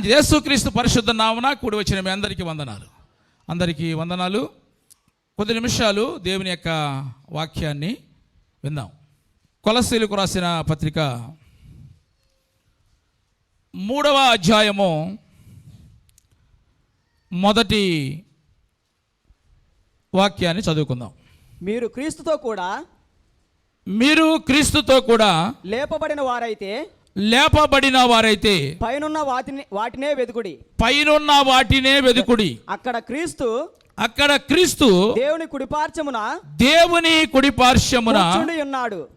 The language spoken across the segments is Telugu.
యేసుక్రీస్తు పరిశుద్ధ నామమున కూడి వచ్చిన మీ అందరికీ వందనాలు. అందరికీ వందనాలు. కొద్ది నిమిషాలు దేవుని యొక్క వాక్యాన్ని విందాం. కొలస్సీలకు రాసిన పత్రిక 3వ అధ్యాయము మొదటి వాక్యాన్ని చదువుకుందాం. మీరు క్రీస్తుతో కూడా లేపబడిన వారైతే పైనున్న వాటినే వెదుకుడి. అక్కడ క్రీస్తు దేవుని కుడిపార్శ్వమున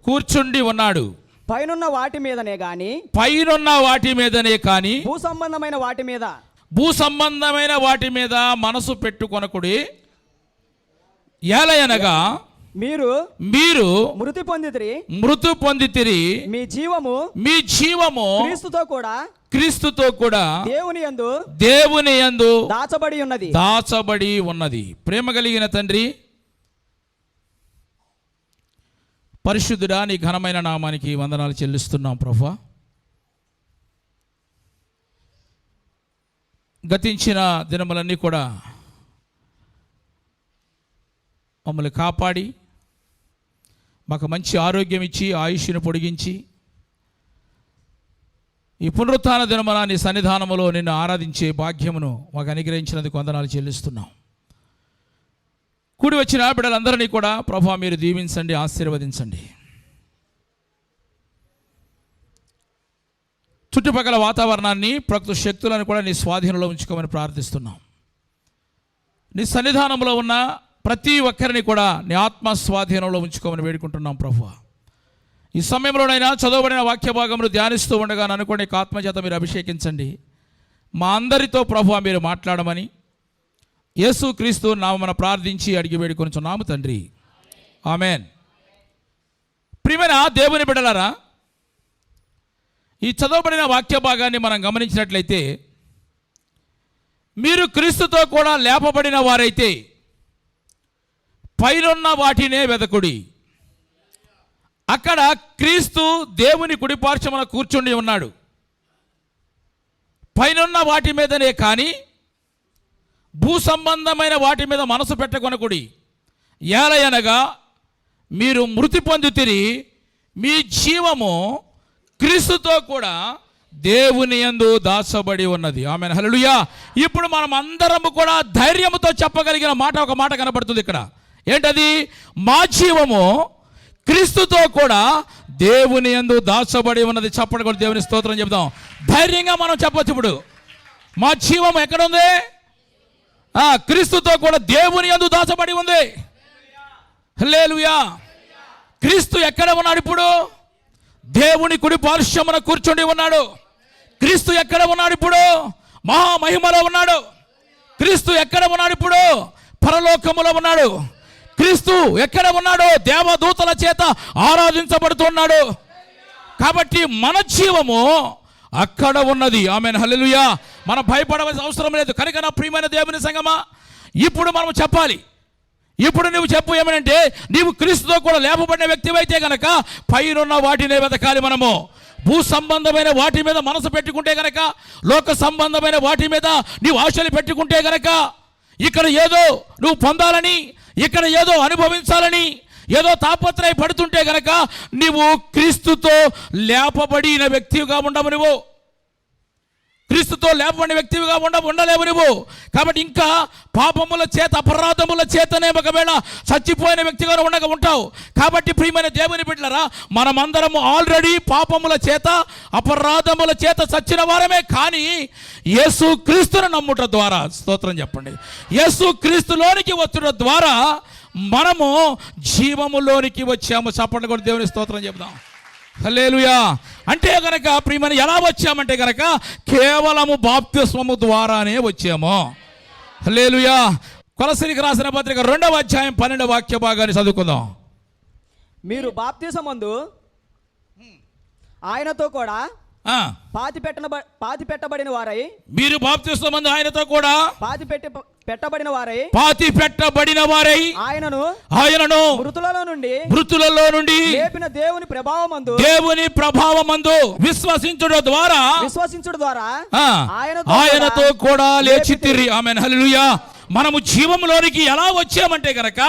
కూర్చుండి ఉన్నాడు. పైనున్న వాటి మీదనే గాని భూ సంబంధమైన వాటి మీద మనసు పెట్టుకొనకుడి. ఏలయనగా మీరు మృతి పొందితిరి, మీ జీవము క్రీస్తుతో కూడా దేవుని యందు దాచబడి ఉన్నది. ప్రేమ కలిగిన తండ్రి, పరిశుద్ధుడా, నీ ఘనమైన నామానికి వందనాలు చెల్లిస్తున్నాం ప్రభువా. గతించిన దినములన్నీ కూడా మమ్మల్ని కాపాడి మాకు మంచి ఆరోగ్యం ఇచ్చి ఆయుష్ను పొడిగించి ఈ పునరుత్థాన దినమున నీ సన్నిధానములో నిన్ను ఆరాధించే భాగ్యమును మాకు అనుగ్రహించినందుకు వందనాలు చెల్లిస్తున్నాం. కూడి వచ్చిన బిడ్డలందరినీ కూడా ప్రభువా మీరు దీవించండి, ఆశీర్వదించండి. చుట్టుపక్కల వాతావరణాన్ని, ప్రకృతి శక్తులను కూడా నీ స్వాధీనంలో ఉంచుకోమని ప్రార్థిస్తున్నాం. నీ సన్నిధానంలో ఉన్న ప్రతి ఒక్కరిని కూడా నీ ఆత్మ స్వాధీనంలో ఉంచుకోమని వేడుకుంటున్నాం ప్రభువా. ఈ సమయంలోనైనా చదవబడిన వాక్య భాగములు ధ్యానిస్తూ ఉండగా అనుకోండి ఆత్మచేత మీరు అభిషేకించండి. మా అందరితో ప్రభువా మీరు మాట్లాడమని యేసుక్రీస్తు నామమున ప్రార్థించి అడిగి వేడుకొనుచున్నాము తండ్రి, ఆమెన్. ప్రియమైన దేవుని బిడ్డలారా, ఈ చదవబడిన వాక్య భాగాన్ని మనం గమనించినట్లయితే, మీరు క్రీస్తుతో కూడా లేపబడిన వారైతే పైనున్న వాటినే వెదకుడి. అక్కడ క్రీస్తు దేవుని కుడిపార్శ్వమున కూర్చుండి ఉన్నాడు. పైనున్న వాటి మీదనే కానీ భూ సంబంధమైన వాటి మీద మనసు పెట్టకొనకుడి. ఏలయనగా మీరు మృతి పొందితిరి, మీ జీవము క్రీస్తుతో కూడా దేవుని యందు దాచబడి ఉన్నది. ఆమేన్, హల్లెలూయా. ఇప్పుడు మనం అందరము కూడా ధైర్యముతో చెప్పగలిగిన మాట, ఒక మాట కనబడుతుంది ఇక్కడ. ఏంటది? మా జీవము క్రీస్తుతో కూడా దేవుని యందు దాచబడి ఉన్నది. చప్పటి కూడా దేవుని స్తోత్రం చెప్దాం. ధైర్యంగా మనం చెప్పొచ్చు. ఇప్పుడు మా జీవం ఎక్కడ ఉంది? క్రీస్తుతో కూడా దేవుని యందు దాచబడి ఉంది. హల్లెలూయా. క్రీస్తు ఎక్కడ ఉన్నాడు? ఇప్పుడు దేవుని కుడి పార్శ్వమున కూర్చుండి ఉన్నాడు. క్రీస్తు ఎక్కడ ఉన్నాడు? ఇప్పుడు మహామహిమలో ఉన్నాడు. క్రీస్తు ఎక్కడ ఉన్నాడు? ఇప్పుడు పరలోకములో ఉన్నాడు. క్రీస్తు ఎక్కడ ఉన్నాడో దేవదూతల చేత ఆరాధించబడుతున్నాడు. కాబట్టి మన జీవము అక్కడ ఉన్నది. ఆమేన్, హల్లెలూయా. మనం భయపడవలసిన అవసరం లేదు. కనుక నా ప్రియమైన దేవుని సంగమా, ఇప్పుడు మనం చెప్పాలి. ఇప్పుడు నువ్వు చెప్పు ఏమనంటే, నీవు క్రీస్తుతో కూడా లేపబడిన వ్యక్తివైతే కనుక పైనున్న వాటినే వెతకాలి. మనము భూ సంబంధమైన వాటి మీద మనసు పెట్టుకుంటే గనక, లోక సంబంధమైన వాటి మీద నీవు ఆశలు పెట్టుకుంటే గనక, ఇక్కడ ఏదో నువ్వు పొందాలని, ఇక్కడ ఏదో అనుభవించాలని ఏదో తాపత్రయ పడుతుంటే గనక నీవు క్రీస్తుతో లేపబడిన వ్యక్తిగా ఉండవు. నువ్వు క్రీస్తుతో లేపబడిన వ్యక్తిగా ఉండలేవు నువ్వు. కాబట్టి ఇంకా పాపముల చేత, అపరాధముల చేతనే ఒకవేళ చచ్చిపోయిన వ్యక్తిగా ఉంటావు. కాబట్టి ప్రియమైన దేవుని బిడ్డలారా, మనమందరము ఆల్రెడీ పాపముల చేత, అపరాధముల చేత చచ్చిన వారమే. కానీ యేసు క్రీస్తును నమ్ముట ద్వారా, స్తోత్రం చెప్పండి, యేసు క్రీస్తులోనికి వచ్చుట ద్వారా మనము జీవములోనికి వచ్చాము. చప్పండి కూడా దేవుని స్తోత్రం చెప్దాం. హల్లెలూయా. అంటే గనక ప్రియమైన ఎలా వచ్చామంటే గనక కేవలము బాప్తిస్మము ద్వారానే వచ్చాము. హల్లెలూయా. కొలస్సీలకు రాసిన పత్రిక 2వ అధ్యాయం 12వ వాక్య భాగాన్ని చదువుకుందాం. మీరు బాప్తిసమందు ఆయనతో కూడా పాతి పెట్టబడిన వారై, మీరు బాప్తిస్మమందు ఆయనతో కూడా పెట్టబడిన వారై, పాతి పెట్టబడిన వారై, ఆయనను మృతులలో నుండి లేపిన దేవుని ప్రభావమందు విశ్వసించుట ద్వారా ఆయనతో కూడా లేచితిరి. ఆమేన్, హల్లెలూయా. మనము జీవంలోనికి ఎలా వచ్చామంటే గనక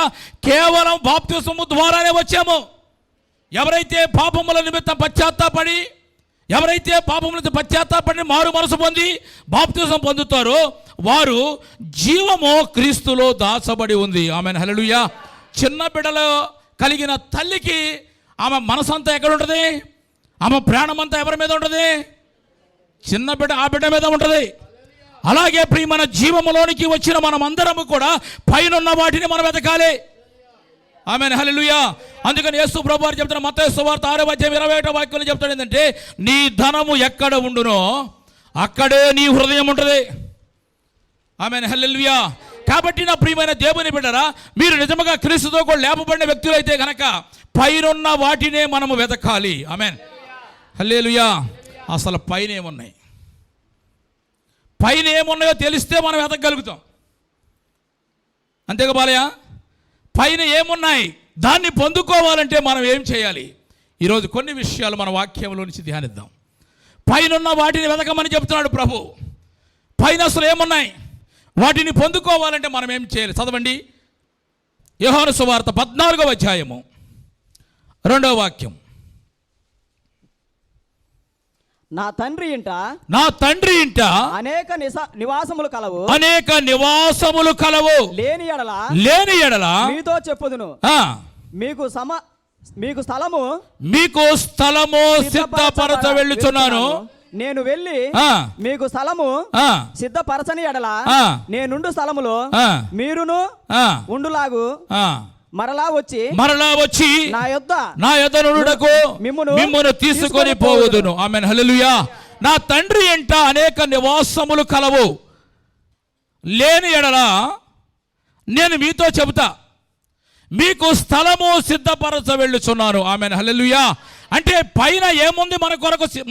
కేవలం బాప్తిస్మము ద్వారానే వచ్చాము. ఎవరైతే పాపముల నిమిత్తం పశ్చాత్తాపడి మారు మనసు పొంది బాప్తిసం పొందుతారో వారు జీవము క్రీస్తులో దాచబడి ఉంది. ఆమేన్, హల్లెలూయా. చిన్న బిడ్డలో కలిగిన తల్లికి ఆమె మనసంతా ఎక్కడ ఉంటుంది? ఆమె ప్రాణమంతా ఎవరి మీద ఉంటుంది? చిన్న బిడ్డ ఆ బిడ్డ మీద ఉంటుంది. అలాగే ప్రియమైన జీవములోనికి వచ్చిన మనమందరము కూడా పైనున్న వాటిని మనం వెతకాలి. ఆమేన్, హల్లెలూయా. అందుకని యేసు ప్రభువారు చెప్తున్న మత్తయి సువార్త 6:21 చెప్తాడు ఏంటంటే, నీ ధనము ఎక్కడ ఉండునో అక్కడే నీ హృదయం ఉంటుంది. ఆమేన్, హల్లెలూయా. కాబట్టి నా ప్రియమైన దేవుని బిడ్డరా, మీరు నిజంగా క్రీస్తుతో కూడా లేపబడిన వ్యక్తులైతే కనుక పైనున్న వాటినే మనము వెతకాలి. ఆమేన్, హల్లెలూయా. అసలు పైన ఏమున్నాయో తెలిస్తే మనం వెతకగలుగుతాం. అంతేగా బాలయ్య? పైన ఏమున్నాయి దాన్ని పొందుకోవాలంటే మనం ఏం చేయాలి? ఈరోజు కొన్ని విషయాలు మన వాక్యంలో నుంచి ధ్యానిద్దాం. పైనున్న వాటిని వెతకమని చెప్తున్నాడు ప్రభు. పైన అసలు ఏమున్నాయి వాటిని పొందుకోవాలంటే మనం ఏం చేయాలి? చదవండి, యోహాను సువార్త 14వ అధ్యాయము 2వ వాక్యం. నా తండ్రి ఇంట అనేక నివాసములు కలవు. లేని ఎడల మీతో చెప్పుదును, మీకు స్థలము సిద్ధపరచ వెళ్ళుచున్నాను. నేను వెళ్ళి మీకు స్థలము సిద్ధపరచని ఎడల నేనుండు స్థలములో మీరును ఉండులాగు మరలా వచ్చి నా యొద్ద నుండుటకు మిమ్మును తీసుకొని పోవుదును. ఆమేన్, హల్లెలూయా. నా తండ్రి ఇంట అనేక నివాసములు కలవు. లేని ఎడల నేను మీతో చెబుతా, మీకు స్థలము సిద్ధపరచ వెళ్ళుచున్నాను. ఆమేన్, హల్లెలూయా. అంటే పైన ఏముంది?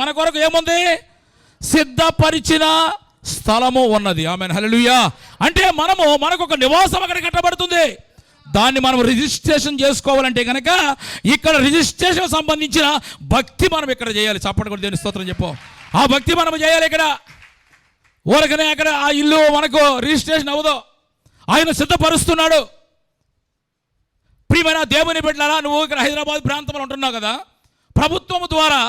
మన కొరకు ఏముంది? సిద్ధపరిచిన స్థలము ఉన్నది. ఆమేన్, హల్లెలూయా. అంటే మనకు ఒక నివాసం అక్కడ కట్టబడుతుంది. దాన్ని మనం రిజిస్ట్రేషన్ చేసుకోవాలంటే కనుక ఇక్కడ రిజిస్ట్రేషన్ సంబంధించిన భక్తి మనం ఇక్కడ చేయాలి. చప్పటి కూడా దేవుని స్తోత్రం చెప్పు. ఆ భక్తి మనం చేయాలి. ఇక్కడ ఊరకనే అక్కడ ఆ ఇల్లు మనకు రిజిస్ట్రేషన్ అవ్వదు. ఆయన సిద్ధపరుస్తున్నాడు. ప్రియమైన దేవుని బిడ్డలారా, నువ్వు ఇక్కడ హైదరాబాద్ ప్రాంతంలో ఉంటున్నావు కదా, ప్రభుత్వం ద్వారా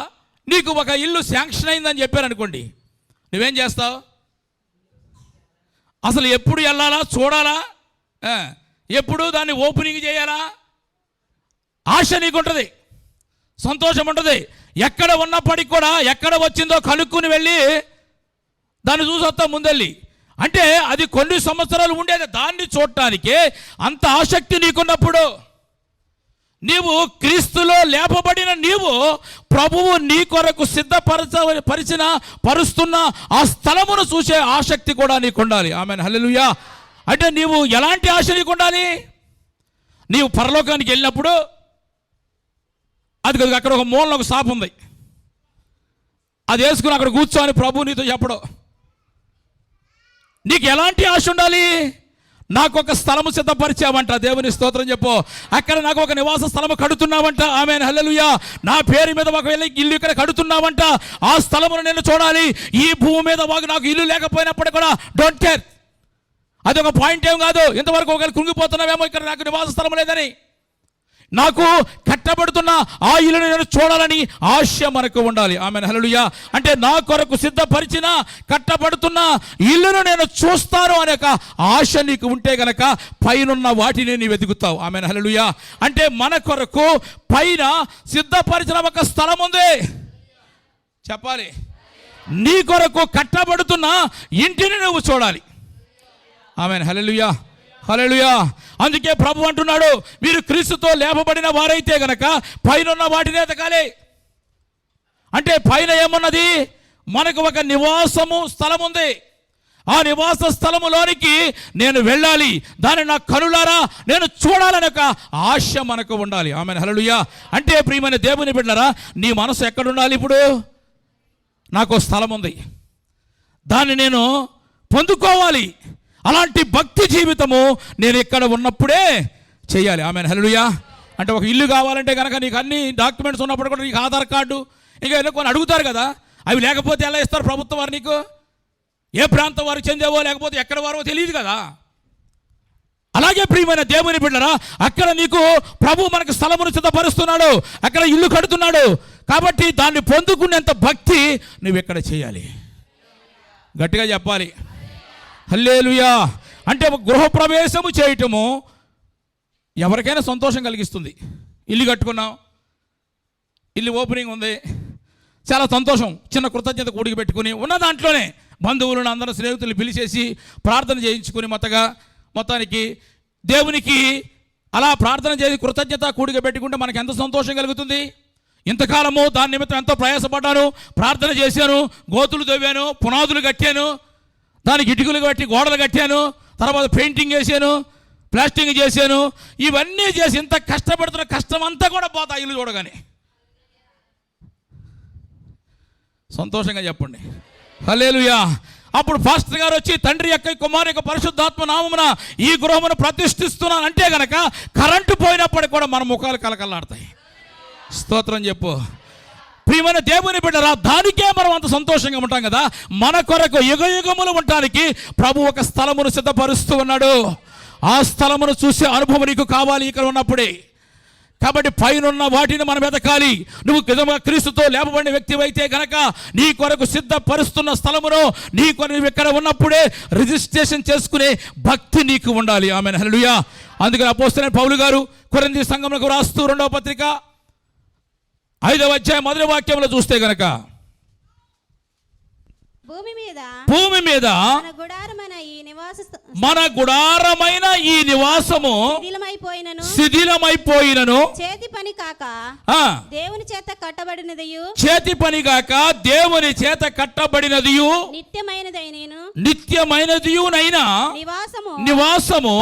నీకు ఒక ఇల్లు శాంక్షన్ అయిందని చెప్పారనుకోండి, నువ్వేం చేస్తావు? అసలు ఎప్పుడు వెళ్ళాలా, చూడాలా, ఎప్పుడు దాన్ని ఓపెనింగ్ చేయాలా? ఆశ నీకుంటుంది, సంతోషం ఉంటుంది. ఎక్కడ ఉన్నప్పటికి కూడా ఎక్కడ వచ్చిందో కనుక్కుని వెళ్ళి దాన్ని చూసొస్తాం ముందెళ్ళి. అంటే అది కొన్ని సంవత్సరాలు ఉండేది. దాన్ని చూడటానికి అంత ఆసక్తి నీకున్నప్పుడు, నీవు క్రీస్తులో లేపబడిన నీవు ప్రభువు నీ కొరకు పరుస్తున్న ఆ స్థలమును చూసే ఆసక్తి కూడా నీకు ఉండాలి. ఆమేన్, హల్లెలూయా. అంటే నీవు ఎలాంటి ఆశ నీకు ఉండాలి? నీవు పరలోకానికి వెళ్ళినప్పుడు అది అక్కడ ఒక మూలలో ఒక సాపు ఉంది, అది వేసుకుని అక్కడ కూర్చొని ప్రభు నీతో చెప్పడం. నీకు ఎలాంటి ఆశ ఉండాలి? నాకు ఒక స్థలము సిద్ధపరిచావంట. దేవుని స్తోత్రం చెప్పు. అక్కడ నాకు ఒక నివాస స్థలము కడుతున్నావంట. ఆమేన్, హల్లెలూయా. నా పేరు మీద ఒక ఇల్లు ఇక్కడ కడుతున్నావంట. ఆ స్థలమును నేను చూడాలి. ఈ భూమి మీద నాకు ఇల్లు లేకపోయినప్పుడు కూడా డోంట్ కేర్. అది ఒక పాయింట్ ఏం కాదు. ఇంతవరకు ఒకవేళ కృంగిపోతున్నావేమో, ఇక్కడ నాకు నివాస స్థలం లేదని. నాకు కట్టబడుతున్న ఆ ఇల్లును నేను చూడాలని ఆశ మనకు ఉండాలి. ఆమేన్, హల్లెలూయా. అంటే నా కొరకు సిద్ధపరిచిన కట్టబడుతున్న ఇల్లును నేను చూస్తాను అనే ఒక ఆశ నీకు ఉంటే గనక పైనున్న వాటిని నీ వెతుకుతావు. ఆమేన్, హల్లెలూయా. అంటే మన కొరకు పైన సిద్ధపరిచిన ఒక స్థలం ఉంది. చెప్పాలి, నీ కొరకు కట్టబడుతున్న ఇంటిని నువ్వు చూడాలి. ఆమేన్, హల్లెలూయా, హల్లెలూయా. అందుకే ప్రభు అంటున్నాడు, మీరు క్రీస్తుతో లేపబడిన వారైతే గనక పైనున్న వాటిని ఎతకాలి. అంటే పైన ఏమున్నది? మనకు ఒక నివాసము స్థలం ఉంది. ఆ నివాస స్థలములోనికి నేను వెళ్ళాలి, దాన్ని నా కనులారా నేను చూడాలని ఒక ఆశ మనకు ఉండాలి. ఆమేన్, హల్లెలూయా. అంటే ప్రియమైన దేవుని బిడ్డలారా, నీ మనసు ఎక్కడ ఉండాలి? ఇప్పుడు నాకు స్థలం ఉంది, దాన్ని నేను పొందుకోవాలి. అలాంటి భక్తి జీవితము నేను ఇక్కడ ఉన్నప్పుడే చేయాలి. Amen hallelujah. అంటే ఒక ఇల్లు కావాలంటే కనుక నీకు అన్ని డాక్యుమెంట్స్ ఉన్నప్పుడు కూడా నీకు ఆధార్ కార్డు ఇంకా ఏదో కొన్ని అడుగుతారు కదా, అవి లేకపోతే ఎలా ఇస్తారు ప్రభుత్వం వారు? నీకు ఏ ప్రాంతం వారికి చెందేవో లేకపోతే ఎక్కడ వారో తెలియదు కదా. అలాగే ప్రియమైన దేవుని బిడ్డరా, అక్కడ నీకు ప్రభు మనకు స్థలమును సిద్ధపరుస్తున్నాడు, అక్కడ ఇల్లు కడుతున్నాడు. కాబట్టి దాన్ని పొందుకునేంత భక్తి నువ్వు ఎక్కడ చేయాలి? గట్టిగా చెప్పాలి హల్లెలూయా. అంటే ఒక గృహప్రవేశము చేయటము ఎవరికైనా సంతోషం కలిగిస్తుంది. ఇల్లు కట్టుకున్నాం, ఇల్లు ఓపెనింగ్ ఉంది, చాలా సంతోషం. చిన్న కృతజ్ఞత కూడికి పెట్టుకుని ఉన్న దాంట్లోనే బంధువులను అందరూ స్నేహితులు పిలిచేసి ప్రార్థన చేయించుకుని మొత్తానికి దేవునికి అలా ప్రార్థన చేసి కృతజ్ఞత కూడిక పెట్టుకుంటే మనకు ఎంత సంతోషం కలుగుతుంది. ఇంతకాలము దాని నిమిత్తం ఎంతో ప్రయాసపడ్డాను, ప్రార్థన చేశాను, గోతులు తవ్వాను, పునాదులు కట్టాను, దానికి ఇటుకలు కట్టి గోడలు కట్టాను, తర్వాత పెయింటింగ్ చేశాను, ప్లాస్టింగ్ చేశాను, ఇవన్నీ చేసి ఇంత కష్టపడుతున్న కష్టం అంతా కూడా పోతా ఇల్లు చూడగానే. సంతోషంగా చెప్పండి హల్లెలూయా. అప్పుడు పాస్టర్ గారు వచ్చి తండ్రి యొక్క కుమారు యొక్క పరిశుద్ధాత్మ నామమున ఈ గృహమును ప్రతిష్ఠిస్తున్నాను అంటే గనక కరెంటు పోయినప్పటికి కూడా మన ముఖాలు కలకల్లాడతాయి. స్తోత్రం చెప్పు ప్రియమైన దేవుని బిడ్డరా. దానికే మనం అంత సంతోషంగా ఉంటాం కదా. మన కొరకు యుగయుగములు ఉండటానికి ప్రభు ఒక స్థలమును సిద్ధపరుస్తూ ఉన్నాడు. ఆ స్థలమును చూసే అనుభవం నీకు కావాలి ఇక్కడ ఉన్నప్పుడే. కాబట్టి పైనున్న వాటిని మనం వెతకాలి. నువ్వు నిజంగా క్రీస్తుతో లేపబడిన వ్యక్తి అయితే కనుక నీ కొరకు సిద్ధపరుస్తున్న స్థలమును నీ కొరకు ఇక్కడ ఉన్నప్పుడే రిజిస్ట్రేషన్ చేసుకునే భక్తి నీకు ఉండాలి. ఆమేన్ హల్లెలూయా. అందుకని అపోస్తలుడైన పౌలు గారు కొరింథీ సంఘములకు రాస్తూ 2వ పత్రిక 5వ అధ్యాయం 1వ వాక్యంలో చూస్తే కనుక భూమి మీద మన గుడారమైన ఈ నివాసము శిథిలమైపోయినను చేతి పని కాక దేవుని చేత కట్టబడినదియు నిత్యమైనదియునైనా నివాసము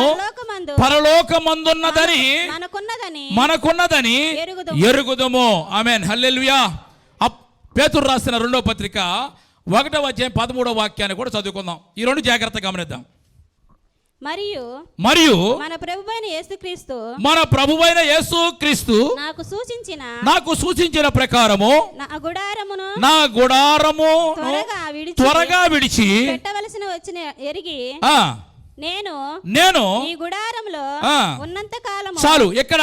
పరలోకమందున్నదని మనకున్నదని ఎరుగుదుము. ఆమేన్ హల్లెలూయా. పేతురు రాసిన 2వ పత్రిక 1వ అధ్యాయం 13వ వాక్యాన్ని కూడా చదువుకుందాం. ఈ రెండు జాగ్రత్తగా గమనిద్దాం. మరియు మన ప్రభువైన యేసుక్రీస్తు నాకు సూచించిన ప్రకారము నా గుడారము త్వరగా విడిచి పెట్టవలసిన వచ్చిన ఎరిగి నేను ఈ గుడారములో ఉన్నంత కాలము చాలు. ఇక్కడ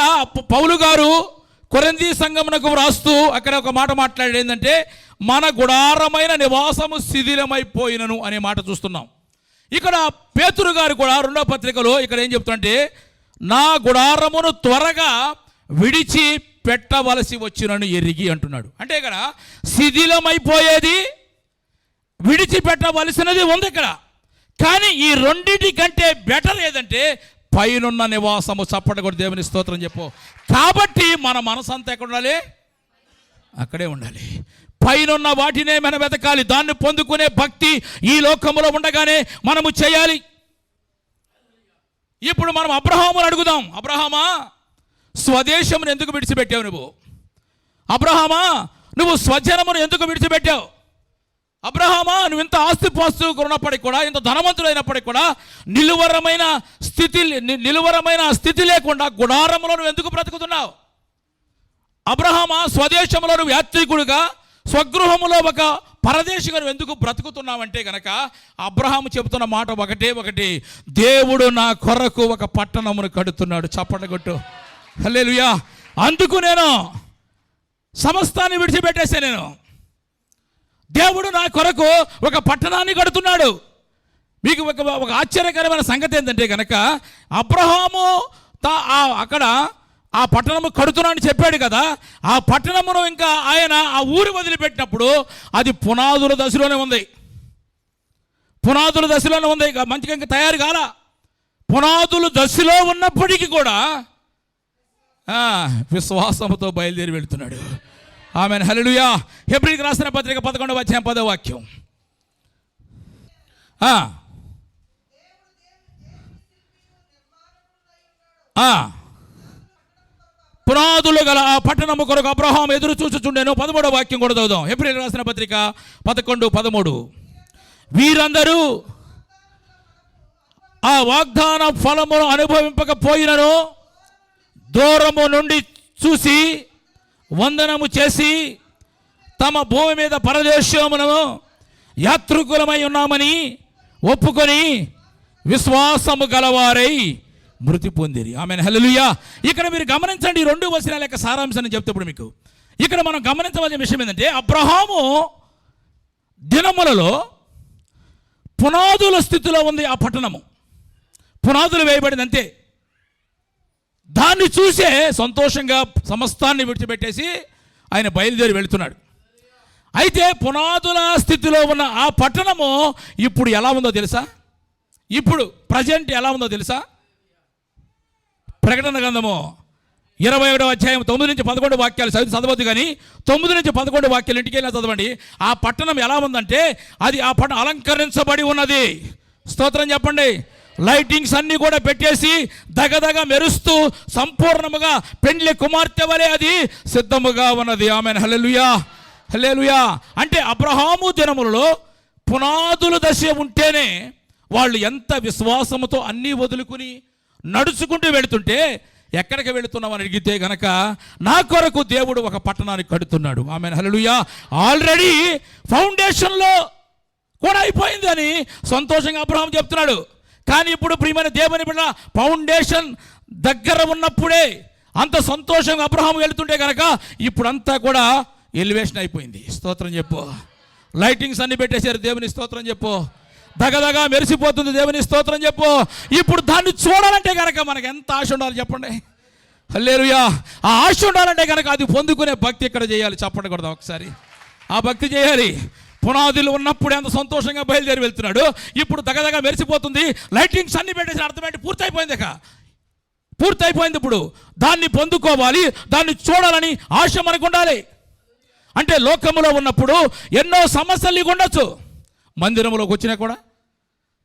పౌలు గారు కొరింథీ సంఘమునకు రాస్తూ అక్కడ ఒక మాట మాట్లాడేది ఏంటంటే మన గుడారమైన నివాసము శిథిలమైపోయినను అనే మాట చూస్తున్నాం. ఇక్కడ పేతురు గారు కూడా 2వ పత్రికలో ఇక్కడ ఏం చెప్తుంటే నా గుడారమును త్వరగా విడిచి పెట్టవలసి వచ్చినను ఎరిగి అంటున్నాడు. అంటే ఇక్కడ శిథిలమైపోయేది విడిచిపెట్టవలసినది ఉంది ఇక్కడ. కానీ ఈ రెండింటి కంటే బెటర్ ఏదంటే పైనున్న నివాసము. చప్పట కూడా దేవుని స్తోత్రం చెప్పు. కాబట్టి మన మనసు అంతా ఎక్కడ ఉండాలి? అక్కడే ఉండాలి. పైనున్న వాటినే మనం వెతకాలి. దాన్ని పొందుకునే భక్తి ఈ లోకంలో ఉండగానే మనము చేయాలి. ఇప్పుడు మనం అబ్రహామును అడుగుదాం. అబ్రహామా, స్వదేశమును ఎందుకు విడిచిపెట్టావు? అబ్రహామా, నువ్వు స్వజనమును ఎందుకు విడిచిపెట్టావు? అబ్రహామా, నువ్వు ఇంత ఆస్తిపాస్తు ఉన్నప్పటికి కూడా, ఇంత ధనవంతుడైనప్పటికి కూడా నిలువరమైన స్థితి లేకుండా గుడారంలో నువ్వు ఎందుకు బ్రతుకుతున్నావు? అబ్రహామా, స్వదేశంలో నువ్వు యాత్రికుడుగా, స్వగృహములో ఒక పరదేశిగా నువ్వు ఎందుకు బ్రతుకుతున్నావంటే కనుక అబ్రహాము చెబుతున్న మాట ఒకటి, దేవుడు నా కొరకు ఒక పట్టణమును కడుతున్నాడు. చప్పట కొట్టు హల్లెలూయా. అందుకు నేను సమస్తాన్ని విడిచిపెట్టేసే. దేవుడు నా కొరకు ఒక పట్టణాన్ని కడుతున్నాడు. మీకు ఒక ఆశ్చర్యకరమైన సంగతి ఏంటంటే కనుక అబ్రహాము అక్కడ ఆ పట్టణము కడుతున్నానని చెప్పాడు కదా. ఆ పట్టణమును ఇంకా ఆయన ఆ ఊరు వదిలిపెట్టినప్పుడు అది పునాదుల దశలోనే ఉంది. మంచిగా ఇంకా తయారు కాల. పునాదుల దశలో ఉన్నప్పటికీ కూడా విశ్వాసముతో బయలుదేరి వెళ్తున్నాడు. ఆమేన్ హల్లెలూయా. హెబ్రీయులకు రాసిన పత్రిక 11వ అధ్యాయం 10వ వాక్యం. పునాదులు గల ఆ పట్టణము కొరకు అబ్రహాము ఎదురు చూచుచుండెను. 13వ వాక్యం కూడా చదువుదాం. హెబ్రీయులకు రాసిన పత్రిక 11:13. వీరందరూ ఆ వాగ్దాన ఫలమును అనుభవింపకపోయినను దూరము నుండి చూసి వందనము చేసి తమ భూమి మీద పరదేశమును యాత్రికులమై ఉన్నామని ఒప్పుకొని విశ్వాసము గలవారై మృతి పొందిరి. ఆమేన్, హల్లెలూయా. ఇక్కడ మీరు గమనించండి, ఈ 2 వచనాల యొక్క సారాంశాన్ని చెప్తే మీకు ఇక్కడ మనం గమనించవలసిన విషయం ఏంటంటే, అబ్రహాము దినములలో పునాదుల స్థితిలో ఉంది ఆ పట్టణము. పునాదులు వేయబడింది అంతే. దాన్ని చూసే సంతోషంగా సమస్తాన్ని విడిచిపెట్టేసి ఆయన బయలుదేరి వెళుతున్నాడు. అయితే పునాదుల స్థితిలో ఉన్న ఆ పట్టణము ఇప్పుడు ఎలా ఉందో తెలుసా? ఇప్పుడు ప్రజెంట్ ఎలా ఉందో తెలుసా? ప్రకటన గ్రంథము 21వ అధ్యాయం 9-11 వాక్యాలు చదవద్దు, కానీ 9-11 వాక్యాలు ఇంటికి వెళ్ళినా చదవండి. ఆ పట్టణం ఎలా ఉందంటే, అది ఆ పట్టణం అలంకరించబడి ఉన్నది. స్తోత్రం చెప్పండి. లైటింగ్స్ అన్నీ కూడా పెట్టేసి దగదగ మెరుస్తూ సంపూర్ణముగా పెండ్లి కుమార్తె వలె అది సిద్ధముగా ఉన్నది. ఆమేన్, హల్లెలూయా, హల్లెలూయా. అంటే అబ్రహాము దినములలో పునాదుల దశ ఉంటేనే వాళ్ళు ఎంత విశ్వాసముతో అన్నీ వదులుకుని నడుచుకుంటూ వెళుతుంటే, ఎక్కడికి వెళుతున్నామని అడిగితే గనక నా కొరకు దేవుడు ఒక పట్టణాన్ని కడుతున్నాడు. ఆమేన్, హల్లెలూయా. ఆల్రెడీ ఫౌండేషన్లో కూడా అయిపోయింది అని సంతోషంగా అబ్రహాం చెప్తున్నాడు. కానీ ఇప్పుడు ప్రియమైన దేవుని బిడ్డ, ఫౌండేషన్ దగ్గర ఉన్నప్పుడే అంత సంతోషంగా అబ్రహాం వెళుతుంటే కనుక ఇప్పుడంతా కూడా ఎలివేషన్ అయిపోయింది. స్తోత్రం చెప్పు. లైటింగ్స్ అన్ని పెట్టేశారు. దేవుని స్తోత్రం చెప్పు. దగదగా మెరిసిపోతుంది. దేవుని స్తోత్రం చెప్పు. ఇప్పుడు దాన్ని చూడాలంటే కనుక మనకు ఎంత ఆశ ఉండాలి చెప్పండి. హల్లెలూయా. ఆ ఆశ ఉండాలంటే కనుక అది పొందుకునే భక్తి ఇక్కడ చేయాలి. చెప్పండి కొడదాం ఒకసారి. ఆ భక్తి చేయాలి. పునాదులు ఉన్నప్పుడు ఎంత సంతోషంగా బయలుదేరి వెళ్తున్నాడు. ఇప్పుడు దగదగా మెరిసిపోతుంది. లైటింగ్స్ అన్ని పెట్టేసి అర్థమైంది, పూర్తయిపోయింది. పూర్తయిపోయింది. ఇప్పుడు దాన్ని పొందుకోవాలి, దాన్ని చూడాలని ఆశ మనకు ఉండాలి. అంటే లోకములో ఉన్నప్పుడు ఎన్నో సమస్యలు నీకు ఉండొచ్చు. మందిరంలోకి వచ్చినా కూడా,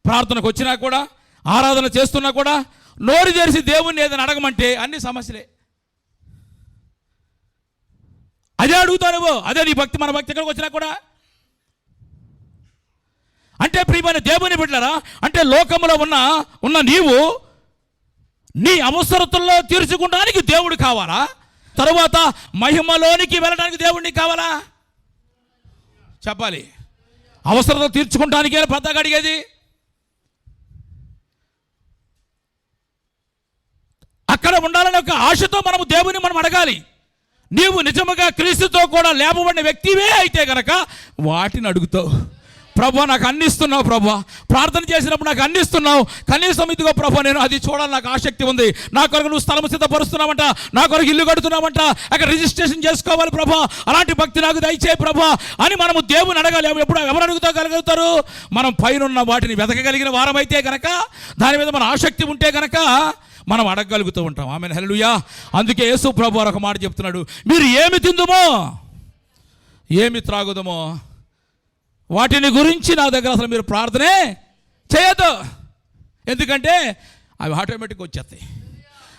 ప్రార్థనకు వచ్చినా కూడా, ఆరాధన చేస్తున్నా కూడా నోరు తెరిచి దేవుణ్ణి ఏదైనా అడగమంటే అన్ని సమస్యలే. అదే అడుగుతావు, అదే నీ భక్తి. మన భక్తి ఎక్కడికి వచ్చినా కూడా అంటే ప్రియమైన దేవుని బిడ్డలారా, అంటే లోకములో ఉన్న నీవు నీ అవసరతల్లో తీర్చుకోవడానికి దేవుడు కావాలా? తరువాత మహిమలోనికి వెళ్ళడానికి దేవుడిని కావాలా? చెప్పాలి. అవసరత తీర్చుకోవడానికి పెద్దగా అడిగేది. అక్కడ ఉండాలని ఒక ఆశతో మనము దేవుని మనం అడగాలి. నీవు నిజముగా క్రీస్తుతో కూడా లేపబడిన వ్యక్తివే అయితే గనక వాటిని అడుగుతావు. ప్రభా నాకు అందిస్తున్నావు, ప్రభా ప్రార్థన చేసినప్పుడు నాకు అందిస్తున్నావు, కనీసం ఇదిగో ప్రభా నేను అది చూడాలి, నాకు ఆసక్తి ఉంది, నా కొరకు నువ్వు స్థలం సిద్ధపరుస్తున్నావంట, నా కొరకు ఇల్లు కడుతున్నావంట, అక్కడ రిజిస్ట్రేషన్ చేసుకోవాలి ప్రభా, అలాంటి భక్తి నాకు దయచేయి ప్రభా అని మనము దేవుని అడగాలి. ఎప్పుడు ఎవరు అడుగుతారు? మనం పైన వాటిని వెతకగలిగిన వారమైతే గనక, దాని మీద మన ఆసక్తి ఉంటే గనక మనం అడగగలుగుతూ ఉంటాం. ఆమేన్, హల్లెలూయా. అందుకే యేసు ప్రభు ఒక మాట చెప్తున్నాడు, మీరు ఏమి తిందుమో ఏమి త్రాగుదమో వాటిని గురించి నా దగ్గర అసలు మీరు ప్రార్థనే చేయొద్దు. ఎందుకంటే అవి ఆటోమేటిక్గా వచ్చేస్తాయి.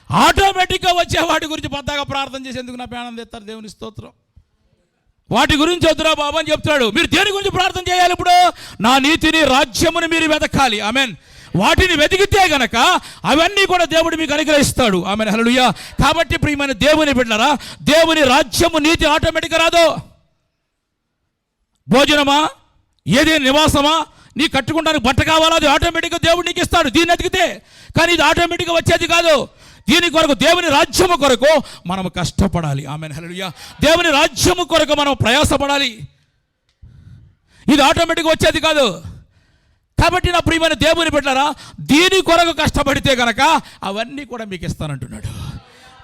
ఆటోమేటిక్గా వచ్చే వాటి గురించి పెద్దగా ప్రార్థన చేసేందుకు నా ప్రాణం తెస్తారు. దేవుని స్తోత్రం. వాటి గురించి వద్దురా బాబు అని చెప్తున్నాడు. మీరు దేని గురించి ప్రార్థన చేయాలి? ఇప్పుడు నా నీతిని, రాజ్యముని మీరు వెతకాలి. ఆమేన్. వాటిని వెతికితే గనక అవన్నీ కూడా దేవుడు మీకు అనుగ్రహిస్తాడు. ఆమేన్, హల్లెలూయా. కాబట్టి ప్రియమైన దేవుని బిడ్డలారా, దేవుని రాజ్యము, నీతి ఆటోమేటిక్గా రాదు. భోజనమా, ఏదైనా నివాసమా, నీ కట్టుకోవడానికి బట్ట కావాలా, అది ఆటోమేటిక్గా దేవుడు నీకు ఇస్తాడు దీన్ని ఎతికితే. కానీ ఇది ఆటోమేటిక్గా వచ్చేది కాదు. దీని కొరకు, దేవుని రాజ్యము కొరకు మనం కష్టపడాలి. ఆమేన్, హల్లెలూయా. దేవుని రాజ్యము కొరకు మనం ప్రయాసపడాలి. ఇది ఆటోమేటిక్గా వచ్చేది కాదు. కాబట్టి నా ప్రియమైన దేవుని బిడ్డలారా, దీని కొరకు కష్టపడితే గనక అవన్నీ కూడా మీకు ఇస్తానంటున్నాడు.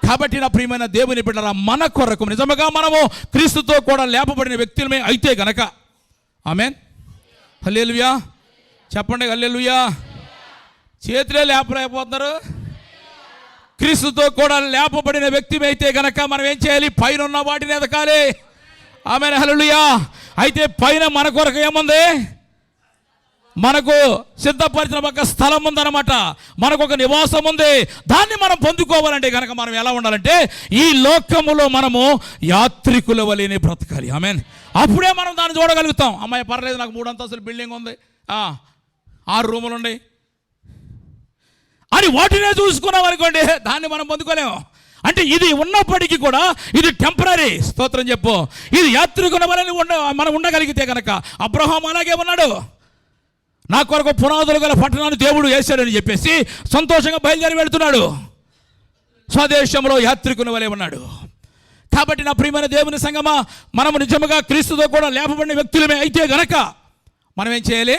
కాబట్టి నా ప్రియమైన దేవుని బిడ్డలారా, మన కొరకు నిజముగా మనము క్రీస్తుతో కూడా లేపబడిన వ్యక్తులమే అయితే గనక, ఆమేన్, హల్లెలూయా. చెప్పండి హల్లెలూయా. చేతులే లేపలేకపోతున్నారు. క్రీస్తుతో కూడా లేపబడిన వ్యక్తి అయితే గనక మనం ఏం చేయాలి? పైన ఉన్న వాటిని ఎదకాలి. ఆమేన్, హల్లెలూయా. అయితే పైన మన కొరకు ఏముంది? మనకు సిద్ధపరిచిన ఒక స్థలం ఉందన్నమాట, మనకు ఒక నివాసం ఉంది. దాన్ని మనం పొందుకోవాలంటే కనుక మనం ఎలా ఉండాలంటే ఈ లోకములో మనము యాత్రికుల వలెనే బ్రతకాలి. ఆమేన్. అప్పుడే మనం దాన్ని చూడగలుగుతాం. అమ్మాయి పర్లేదు, నాకు 3 అంతస్తుల బిల్డింగ్ ఉంది, 6 రూములు ఉన్నాయి అని వాటినే చూసుకున్నాం అనుకోండి, దాన్ని మనం పొందుకోలేము. అంటే ఇది ఉన్నప్పటికీ కూడా ఇది టెంపరీ. స్తోత్రం చెప్పు. ఇది యాత్రికుల వలె మనం ఉండగలిగితే కనుక అబ్రహాం అలాగే ఉన్నాడు. నా కొరకు పునాదులు గల పట్టణాన్ని దేవుడు వేశాడని చెప్పేసి సంతోషంగా బయలుదేరి వెళుతున్నాడు. స్వదేశంలో యాత్రికుని వలె ఉన్నాడు. కాబట్టి నా ప్రియమైన దేవుని సంగమా, మనము నిజముగా క్రీస్తుతో కూడా లేపబడిన వ్యక్తులమే అయితే గనక మనం ఏం చేయాలి?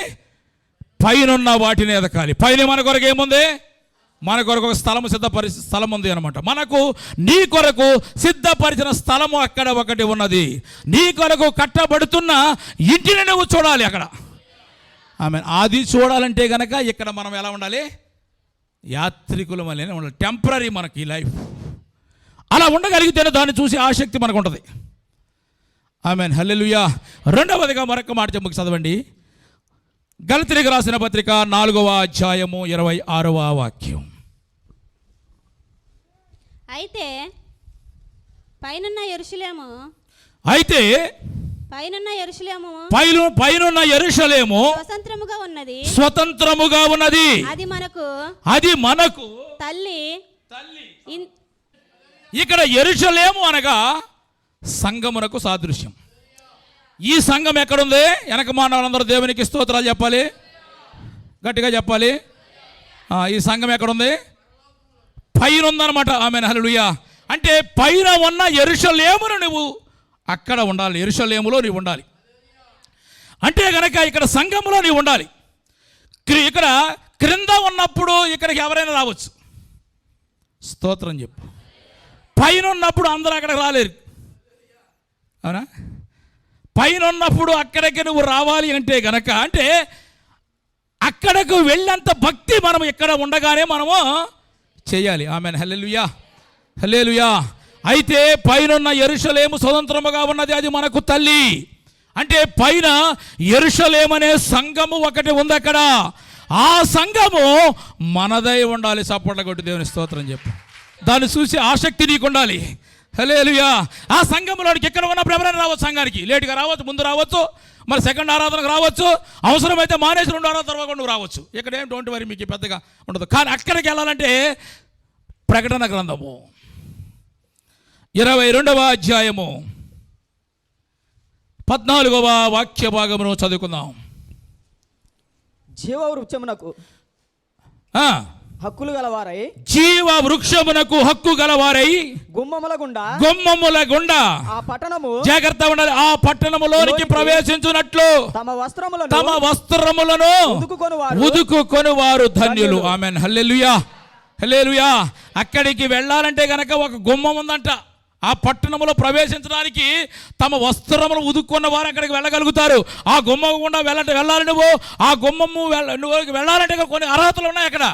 పైనున్న వాటిని ఎదకాలి. పైన మన కొరకు ఏముంది? మన కొరకు ఒక స్థలం ఉంది అనమాట. మనకు నీ కొరకు సిద్ధపరిచిన స్థలము అక్కడ ఒకటి ఉన్నది. నీ కొరకు కట్టబడుతున్న ఇంటిని నువ్వు చూడాలి అక్కడ. ఆమేన్. అది చూడాలంటే కనుక ఇక్కడ మనం ఎలా ఉండాలి? యాత్రికుల వలె ఉండాలి. టెంపరీ మనకి ఈ లైఫ్. అలా ఉండగలిగితేనే దాన్ని చూసి ఆసక్తి మనకు ఉంటుంది. ఆమేన్. హల్లెలూయా. రెండవదిగా మరొక మాట చెప్పి చదవండి. గలతీయులకు రాసిన పత్రిక 4వ అధ్యాయము 26వ వాక్యం. అయితే పైనున్న యెరూషలేము పైనున్న యెరూషలేము స్వతంత్రముగా ఉన్నది. అది మనకు తల్లి. ఇక్కడ యెరూషలేము అనగా సంఘమునకు సాదృశ్యం. ఈ సంఘం ఎక్కడుంది? వెనక మానవులందరూ దేవునికి స్తోత్రాలు చెప్పాలి, గట్టిగా చెప్పాలి. ఈ సంఘం ఎక్కడుంది? పైన ఉందన్నమాట. ఆమేన్. హల్లెలూయా. అంటే పైన ఉన్న యెరూషలేమును నువ్వు అక్కడ ఉండాలి. యెరూషలేములో నీవు ఉండాలి. అంటే కనుక ఇక్కడ సంఘంలో నీవు ఉండాలి. ఇక్కడ క్రింద ఉన్నప్పుడు ఇక్కడికి ఎవరైనా రావచ్చు. స్తోత్రం చెప్పు. పైన ఉన్నప్పుడు అందరూ అక్కడికి రాలేరు, అవునా? పైన ఉన్నప్పుడు అక్కడికి నువ్వు రావాలి అంటే గనక, అంటే అక్కడకు వెళ్ళేంత భక్తి మనం ఇక్కడ ఉండగానే మనము చేయాలి. ఆమేన్. హల్లెలూయా. హల్లెలూయా. అయితే పైనున్న యెరూషలేము స్వతంత్రముగా ఉన్నది, అది మనకు తల్లి. అంటే పైన యెరూషలేము అనే సంఘము ఒకటి ఉంది అక్కడ. ఆ సంఘము మనదై ఉండాలి. చప్పట్ల కొట్టి దేవుని స్తోత్రం చెప్పు. దాన్ని చూసి ఆసక్తి నీకు ఉండాలి. హల్లెలూయా. ఆ సంఘంలోనికి ఎక్కడ ఉన్నప్పుడు ఎవరైనా రావచ్చు. సంఘానికి లేటుగా రావచ్చు, ముందు రావచ్చు, మరి సెకండ్ ఆరాధనకు రావచ్చు, అవసరమైతే మానేసి 2 ఆరాధన తర్వాత నువ్వు రావచ్చు. ఇక్కడ ఏం డోంట్ వరీ, మీకు పెద్దగా ఉండదు. కానీ అక్కడికి వెళ్ళాలంటే ప్రకటన గ్రంథము 22వ అధ్యాయము 14వ వాక్య భాగమును చదువుకుందాం. జీవవృక్షమునకు హక్కులు గలవారై, జీవ వృక్షమునకు హక్కు గలవారై గుమ్మముల గుండా ఆ పట్టణము, జాగ్రత్త ఉండాలి, ఆ పట్టణములోనికి ప్రవేశించునట్లు తమ వస్త్రములను ఉదుకుకొని వారు ధన్యులు. ఆమేన్. హల్లెలూయా. హల్లెలూయా. అక్కడికి వెళ్ళాలంటే గనక ఒక గుమ్మం ఉందంట. ఆ పట్టణములో ప్రవేశించడానికి తమ వస్త్రములు ఉదుక్కున్న వారు అక్కడికి వెళ్ళగలుగుతారు. ఆ గుమ్మం గుండా వెళ్ళాలి. నువ్వు ఆ గుమ్మము నువ్వు వెళ్ళాలంటే కొన్ని అర్హతలు ఉన్నాయి అక్కడ.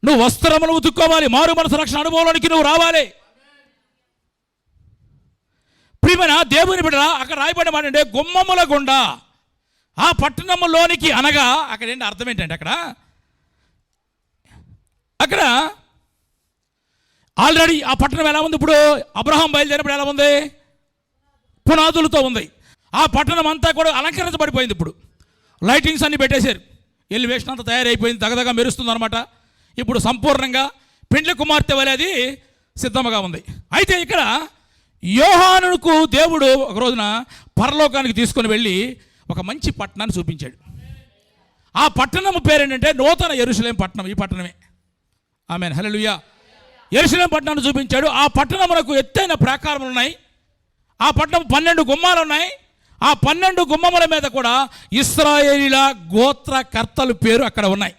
నువ్వు వస్త్రములు ఉతుక్కోవాలి. మారు మనసు రక్షణ అనుభవంలోనికి నువ్వు రావాలి. ప్రియమైన దేవుని బిడ్డ, అక్కడ రాయబడిన మాట అంటే గుమ్మముల గుండా ఆ పట్టణములోనికి అనగా అక్కడ ఏంటి అర్థం ఏంటంటే అక్కడ ఆల్రెడీ ఆ పట్టణం ఎలా ఉంది? ఇప్పుడు అబ్రహాం బయలుదేరినప్పుడు ఎలా ఉంది? పునాదులతో ఉంది. ఆ పట్టణం అంతా కూడా అలంకరించబడిపోయింది. ఇప్పుడు లైటింగ్స్ అన్ని పెట్టేశారు. ఎలివేషన్ అంతా తయారైపోయింది, దగదగా మెరుస్తుంది అనమాట. ఇప్పుడు సంపూర్ణంగా పెండ్లి కుమార్తె వలె అది సిద్ధముగా ఉంది. అయితే ఇక్కడ యోహానుకు దేవుడు ఒక రోజున పరలోకానికి తీసుకొని వెళ్ళి ఒక మంచి పట్టణాన్ని చూపించాడు. ఆ పట్టణం పేరు ఏంటంటే నూతన యెరూషలేము పట్టణం. ఈ పట్టణమే. ఆమేన్. హల్లెలూయా. యెరూషలేము పట్టణాన్ని చూపించాడు. ఆ పట్టణమునకు ఎత్తైన ప్రాకారములు ఉన్నాయి. ఆ పట్టణం 12 గుమ్మాలు ఉన్నాయి. ఆ 12 గుమ్మముల మీద కూడా ఇశ్రాయేలీల గోత్రకర్తల పేరు అక్కడ ఉన్నాయి.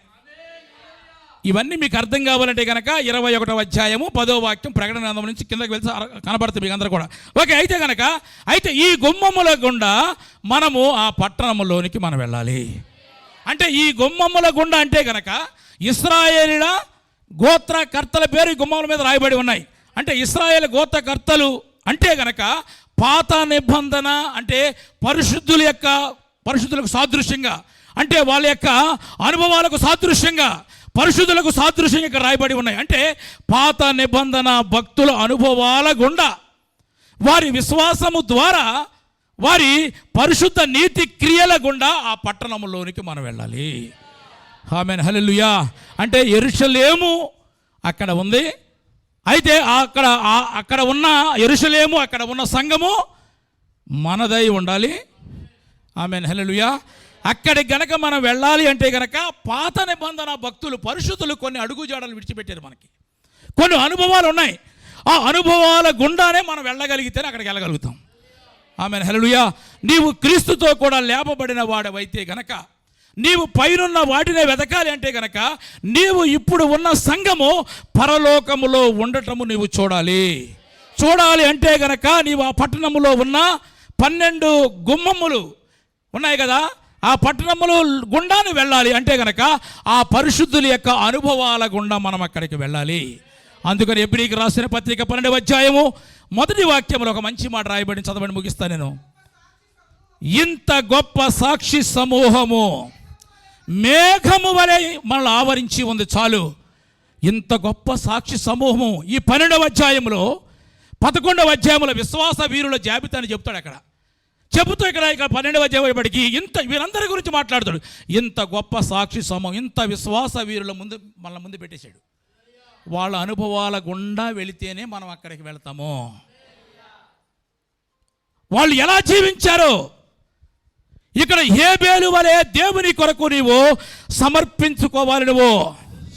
ఇవన్నీ మీకు అర్థం కావాలంటే కనుక 21వ అధ్యాయము 10వ వాక్యం ప్రకటన గ్రంథం నుంచి కిందకి వెళ్తే కనబడుతుంది మీకు అందరూ కూడా. ఓకే. అయితే ఈ గుమ్మముల గుండా మనము ఆ పట్టణములోనికి మనం వెళ్ళాలి. అంటే ఈ గుమ్మముల గుండా అంటే కనుక ఇశ్రాయేలీల గోత్రకర్తల పేరు ఈ గుమ్మముల మీద రాయబడి ఉన్నాయి. అంటే ఇశ్రాయేల్ గోత్రకర్తలు అంటే కనుక పాత నిబంధన అంటే పరిశుద్ధుల యొక్క పరిశుద్ధులకు సాదృశ్యంగా, అంటే వాళ్ళ యొక్క అనుభవాలకు సాదృశ్యంగా, పరిశుద్ధులకు సాదృశ్యంగా ఇక్కడ రాయబడి ఉన్నాయి. అంటే పాత నిబంధన భక్తుల అనుభవాల గుండా, వారి విశ్వాసము ద్వారా, వారి పరిశుద్ధ నీతి క్రియల గుండా ఆ పట్టణంలోనికి మనం వెళ్ళాలి. ఆమేన్, హల్లెలూయా. అంటే యెరూషలేము అక్కడ ఉంది. అయితే అక్కడ ఉన్న యెరూషలేము, అక్కడ ఉన్న సంఘము మనదై ఉండాలి. ఆమేన్, హల్లెలూయా. అక్కడికి గనక మనం వెళ్ళాలి అంటే గనక పాత నిబంధన భక్తులు, పరిశుద్ధులు కొన్ని అడుగుజాడలు విడిచిపెట్టారు. మనకి కొన్ని అనుభవాలు ఉన్నాయి. ఆ అనుభవాల గుండానే మనం వెళ్ళగలిగితేనే అక్కడికి వెళ్ళగలుగుతాం. ఆమేన్, హల్లెలూయా. నీవు క్రీస్తుతో కూడా లేపబడిన వాడవైతే గనక, నీవు పైనున్న వాటినే వెతకాలి అంటే గనక, నీవు ఇప్పుడు ఉన్న సంఘము పరలోకములో ఉండటము నీవు చూడాలి. చూడాలి అంటే గనక నీవు ఆ పట్టణములో ఉన్న 12 గుమ్మములు ఉన్నాయి కదా, ఆ పట్టణములు గుండాను వెళ్ళాలి అంటే గనక ఆ పరిశుద్ధుల యొక్క అనుభవాల గుండా మనం అక్కడికి వెళ్ళాలి. అందుకని ఎబ్రీకి రాసిన పత్రిక 12వ అధ్యాయము 1వ వాక్యంలో ఒక మంచి మాట రాయబడి చదవని ముగిస్తాను నేను. ఇంత గొప్ప సాక్షి సమూహము మేఘము వలె మనల్ని ఆవరించి ఉంది చాలు. ఇంత గొప్ప సాక్షి సమూహము ఈ 12వ అధ్యాయంలో 11వ అధ్యాయంలో విశ్వాస వీరుల జాబితాని చెప్తాడు. అక్కడ చెబుతూ ఇక్కడ 12వ అధ్యాయపడికి వీరందరి గురించి మాట్లాడుతాడు. ఇంత గొప్ప సాక్షి సమూహం, ఇంత విశ్వాస వీరుల ముందు మన ముందు పెట్టేశాడు. వాళ్ళ అనుభవాల గుండా వెళితేనే మనం అక్కడికి వెళ్తాము. వాళ్ళు ఎలా జీవించారో ఇక్కడ హేబేలు వలె దేవుని కొరకు నీవు సమర్పించుకోవాలి. నువ్వు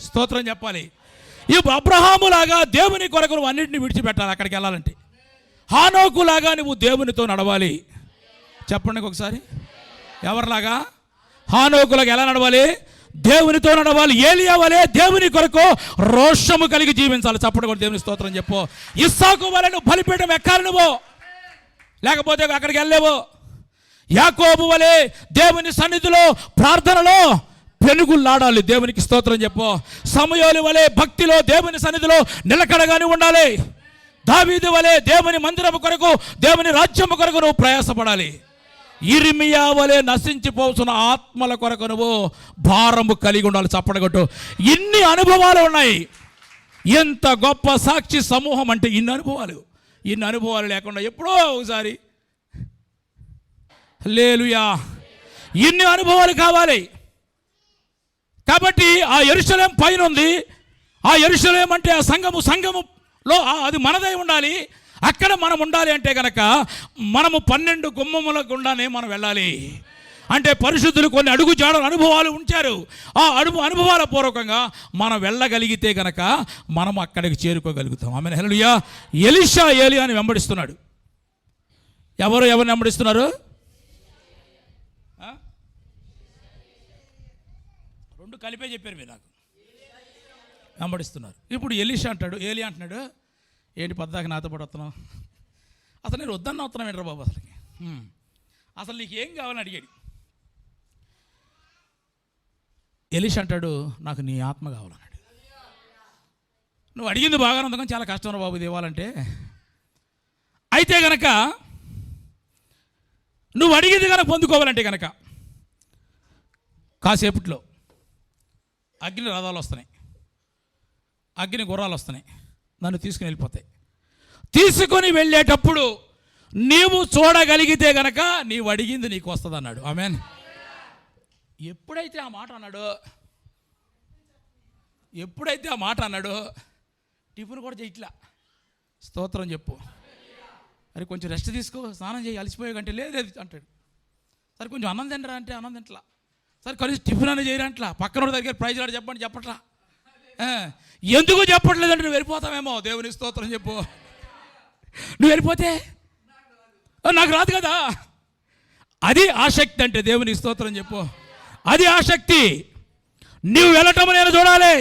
స్తోత్రం చెప్పాలి. ఈ అబ్రహాము లాగా దేవుని కొరకు నువ్వు అన్నింటినీ విడిచిపెట్టాలి అక్కడికి వెళ్ళాలంటే. హానోకు లాగా నువ్వు దేవునితో నడవాలి. చెప్పండి ఒకసారి, ఎవరిలాగా? హానోకులాగా ఎలా నడవాలి? దేవునితో నడవాలి. ఏలియా వలె దేవుని కొరకు రోషము కలిగి జీవించాలి. చప్పటి కూడా దేవుని స్తోత్రం చెప్పు. ఇస్సాకు వలె నువ్వు బలిపీఠం ఎక్కాలి నువ్వు, లేకపోతే అక్కడికి వెళ్ళలేవు. యాకోబు వలె దేవుని సన్నిధిలో ప్రార్థనలో పెనుగులాడాలి. దేవునికి స్తోత్రం చెప్పు. సమూయేలు వలె భక్తిలో దేవుని సన్నిధిలో నిలకడగానే ఉండాలి. దావీదు వలె దేవుని మందిరము కొరకు, దేవుని రాజ్యము కొరకు నువ్వు ప్రయాసపడాలి. ఇర్మియా వలె నశించిపోతున్న ఆత్మల కొరకు నువ్వు భారము కలిగి ఉండాలి. చప్పడగొట్టు. ఇన్ని అనుభవాలు ఉన్నాయి. ఎంత గొప్ప సాక్షి సమూహం అంటే ఇన్ని అనుభవాలు లేకుండా ఎప్పుడో ఒకసారి, హల్లెలూయా, ఇన్ని అనుభవాలు కావాలి. కాబట్టి ఆ యెరూషలేం పైన ఉంది. ఆ యెరూషలేం అంటే ఆ సంఘములో అది మనదై ఉండాలి. అక్కడ మనం ఉండాలి అంటే కనుక మనము 12 గుమ్మముల గుండానే మనం వెళ్ళాలి. అంటే పరిశుద్ధులు కొన్ని అడుగు జాడలు అనుభవాలు ఉంచారు. ఆ అనుభవాల పూర్వకంగా మనం వెళ్ళగలిగితే కనుక మనం అక్కడికి చేరుకోగలుగుతాం. ఆమేన్, హల్లెలూయా. ఎలీషా ఏలియాని వెంబడిస్తున్నాడు. ఎవరిని వెంబడిస్తున్నారు? రెండు కలిపే చెప్పారు మీరు నాకు. వెంబడిస్తున్నారు. ఇప్పుడు ఎలీషా అంటాడు, ఏలియా అంటున్నాడు, ఏంటి పద్దాకి నాతో పాటు వస్తున్నావు? అసలు నేను వద్దన్న వస్తున్నావు ఏంట్రా బాబు? అసలు నీకు ఏం కావాలని అడిగాడు. ఎలీషా అంటాడు, నాకు నీ ఆత్మ కావాలన్నాడు. నువ్వు అడిగింది బాగానే ఉంది కానీ చాలా కష్టం బాబు ఇది ఇవ్వాలంటే. అయితే గనక నువ్వు అడిగింది కనుక పొందుకోవాలంటే కనుక కాసేపట్లో అగ్ని రథాలు వస్తున్నాయి, అగ్ని గుర్రాలు వస్తున్నాయి, నన్ను తీసుకుని వెళ్ళిపోతాయి. తీసుకొని వెళ్ళేటప్పుడు నీవు చూడగలిగితే గనక నీవు అడిగింది నీకు వస్తుంది అన్నాడు. ఆమేన్. ఎప్పుడైతే ఆ మాట అన్నాడో టిఫిన్ కూడా చేయట్లా. స్తోత్రం చెప్పు. అరే కొంచెం రెస్ట్ తీసుకో, స్నానం చేయి, అలసిపోయే కంటే లేదు అంటాడు. సరే కొంచెం అన్నం తినరా అంటే అన్నం తింటలా. సరే కలిసి టిఫిన్ అని చేయరంట్లా. పక్కన దగ్గర ప్రైజ్ రాడు చెప్పట్లా. ఎందుకు చెప్పట్లేదంటే నువ్వు వెళ్ళిపోతావేమో. దేవుని స్తోత్రం చెప్పు. నువ్వు వెళ్ళిపోతే నాకు రాదు కదా. అది ఆసక్తి అంటే దేవుని స్తోత్రం చెప్పు. అది ఆసక్తి. నువ్వు వెళ్ళటం నేను చూడాలి,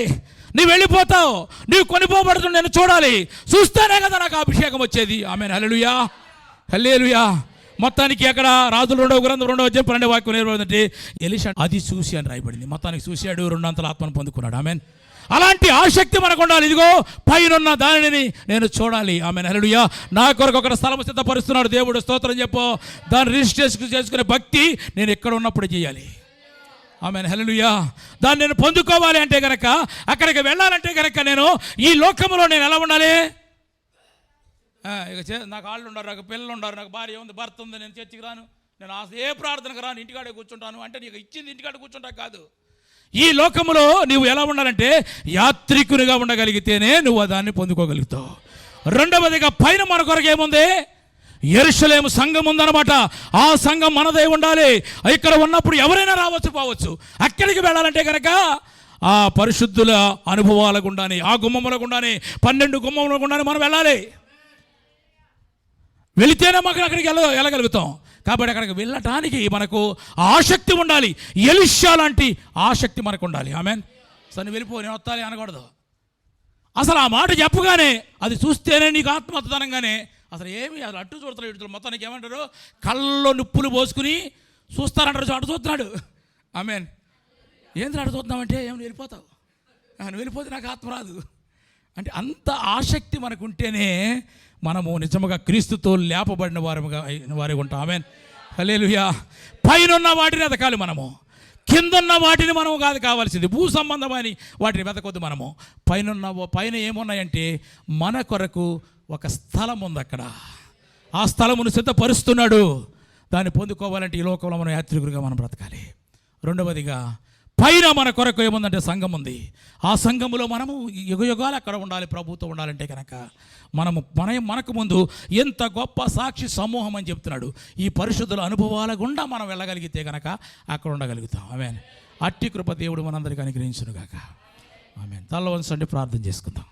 నువ్వు వెళ్ళిపోతావు, నువ్వు కొనిపోబడుతున్న నేను చూడాలి. చూస్తేనే కదా నాకు అభిషేకం వచ్చేది. ఆమేన్, హల్లెలూయా, హల్లెలూయా. మొత్తానికి అక్కడ రాజుల 2వ గ్రంథం 2వ అధ్యాయం 12వ వాక్యం నేర్పడిందంటే ఎలీషా అది చూసి అని రాయబడింది. మొత్తానికి చూశాడు, 2 అంతల ఆత్మను పొందుకున్నాడు. ఆమేన్. అలాంటి ఆసక్తి మనకు ఉండాలి. ఇదిగో పైనున్న దానిని నేను చూడాలి. ఆమేన్, హల్లెలూయా. నా కొరకు ఒక స్థలం సిద్ధపరుస్తున్నాడు దేవుడు, స్తోత్రం చెప్పు. దాన్ని రిజిస్ట్రేషన్ చేసుకునే భక్తి నేను ఎక్కడ ఉన్నప్పుడు చేయాలి. ఆమేన్, హల్లెలూయా. దాన్ని నేను పొందుకోవాలి అంటే కనుక, అక్కడికి వెళ్ళాలంటే కనుక నేను ఈ లోకంలో నేను ఎలా ఉండాలి? ఇక నాకు వాళ్ళు ఉన్నారు, నాకు పిల్లలు ఉన్నారు, నాకు భార్య ఉంది, భర్త ఉంది, నేను చర్చికి రాను, నేను ఏ ప్రార్థనకు రాను, ఇంటికాడే కూర్చుంటాను అంటే నీకు ఇచ్చింది ఇంటికాడ కూర్చుంటా కాదు. ఈ లోకంలో నువ్వు ఎలా ఉండాలంటే యాత్రికునిగా ఉండగలిగితేనే నువ్వు దాన్ని పొందుకోగలుగుతావు. రెండవదిగా పైన మన కొరకు ఏముంది? యెరూషలేము సంఘం ఉందన్నమాట. ఆ సంఘం మనదై ఉండాలి. ఇక్కడ ఉన్నప్పుడు ఎవరైనా రావచ్చు పోవచ్చు. అక్కడికి వెళ్ళాలంటే కనుక ఆ పరిశుద్ధుల అనుభవాల గుండానే, ఆ గుమ్మముల గుండానే, 12 గుమ్మముల గుండానే మనం వెళ్ళాలి. వెళితేనే మాకు అక్కడికి వెళ్ళగలుగుతాం. కాబట్టి అక్కడికి వెళ్ళటానికి మనకు ఆసక్తి ఉండాలి. ఎలీషా లాంటి ఆసక్తి మనకు ఉండాలి. ఆమేన్. సరే వెళ్ళిపో, నేను వస్తాలి అనకూడదు. అసలు ఆ మాట చెప్పగానే అది చూస్తేనే నీకు ఆత్మహత్యతనంగానే అసలు ఏమి అసలు అట్టు చూడతాడు. ఇటు మొత్తానికి ఏమంటారు, కళ్ళలో నిప్పులు పోసుకుని చూస్తారంటారు. అటు చూస్తున్నాడు. ఆమేన్. ఏంద్ర అటు చూద్దామంటే ఏమైనా వెళ్ళిపోతావు, నువ్వు వెళ్ళిపోతే నాకు ఆత్మ రాదు అంటే అంత ఆసక్తి మనకు ఉంటేనే మనము నిజముగా క్రీస్తుతో లేపబడిన వారి ఉంటాం. ఆమేన్, హల్లెలూయా. పైనున్న వాటిని ఎదకాలి మనము, కిందన్న వాటిని మనము కాదు కావాల్సింది. భూ సంబంధమైన వాటిని వెతకొద్దు మనము. పైన ఏమున్నాయంటే మన కొరకు ఒక స్థలం ఉంది. అక్కడ ఆ స్థలమును సిద్ధపరుస్తున్నాడు. దాన్ని పొందుకోవాలంటే ఈ లోకంలో మనం యాత్రికులుగా మనం బ్రతకాలి. రెండవదిగా పైన మన కొరకు ఏముందంటే సంఘం ఉంది. ఆ సంఘములో మనము యుగయుగాలు అక్కడ ఉండాలి, ప్రభుత్వం ఉండాలంటే కనుక మనకు ముందు ఎంత గొప్ప సాక్షి సమూహం అని చెప్తున్నాడు. ఈ పరిశుద్ధుల అనుభవాల గుండా మనం వెళ్ళగలిగితే కనుక అక్కడ ఉండగలుగుతాం. ఆమేన్. అట్టి కృప దేవుడు మనందరికీ అనుగ్రహించును గాక. ఆమేన్. తల వంచండి, ప్రార్థన చేసుకుందాం.